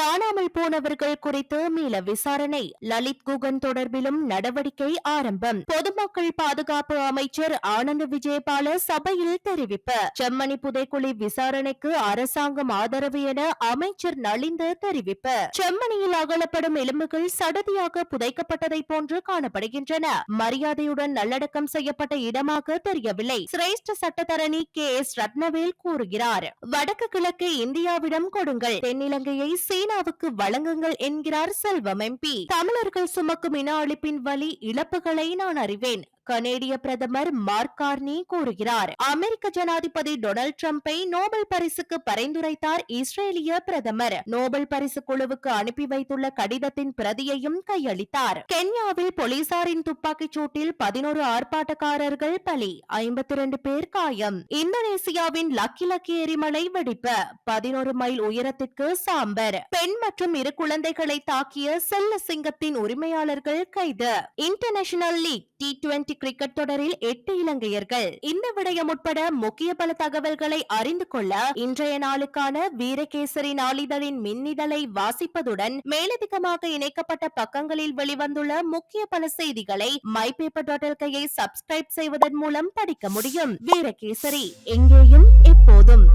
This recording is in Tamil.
காணாமல் போனவர்கள் குறித்து மீள விசாரணை, லலித் குகன் தொடர்பிலும் நடவடிக்கை ஆரம்பம். பொதுமக்கள் பாதுகாப்பு அமைச்சர் ஆனந்த் விஜயபால சபையில் தெரிவிப்பு. செம்மணி புதைக்குழி விசாரணைக்கு அரசாங்கம் ஆதரவு என அமைச்சர் நலிந்த தெரிவிப்பு. செம்மணியில் அகலப்படும் எலும்புகள் சடதியாக புதைக்கப்பட்டதை போன்று காணப்படுகின்றன. மரியாதையுடன் நல்லடக்கம் செய்யப்பட்ட இடமாக தெரியவில்லை. சிரேஷ்ட சட்டத்தரணி KS ரத்னவேல் கூறுகிறார். வடக்கு கிழக்கு இந்தியாவிடம் கொடுங்கள், தென்னிலங்கையை சீனாவுக்கு வழங்குங்கள் என்கிறார் செல்வம் MP. தமிழர்கள் சுமக்கும் இன அழிப்பின் வலி இழப்புகளை நான் அறிவேன், கனேடிய பிரதமர் மார்க் கார்னி கூறுகிறார். அமெரிக்க ஜனாதிபதி டொனால்ட் டிரம்பை நோபல் பரிசுக்கு பரிந்துரைத்தார் இஸ்ரேலிய பிரதமர். நோபல் பரிசு குழுவுக்கு அனுப்பி வைத்துள்ள கடிதத்தின் பிரதியையும் கையளித்தார். கென்யாவில் போலீசாரின் துப்பாக்கிச் சூட்டில் 11 ஆர்ப்பாட்டக்காரர்கள் பலி, 52 பேர் காயம். இந்தோனேசியாவின் லக்கி லக்கி எரிமலை வெடிப்பு, 11 மைல் உயரத்திற்கு சாம்பர். பெண் மற்றும் 2 குழந்தைகளை தாக்கிய செல்ல சிங்கத்தின் உரிமையாளர்கள் கைது. இன்டர்நேஷனல் லீக் T20 கிரிக்கெட் தொடரில் 8 இலங்கையர்கள். இந்த விடயம் உட்பட முக்கிய பல தகவல்களை அறிந்து கொள்ள இன்றைய நாளுக்கான வீரகேசரி நாளிதழின் மின்னிதழை வாசிப்பதுடன் மேலதிகமாக இணைக்கப்பட்ட பக்கங்களில் வெளிவந்துள்ள முக்கிய பல செய்திகளை mypaper.lk சப்ஸ்கிரைப் செய்வதன் மூலம் படிக்க முடியும். வீரகேசரி, எங்கேயும் எப்போதும்.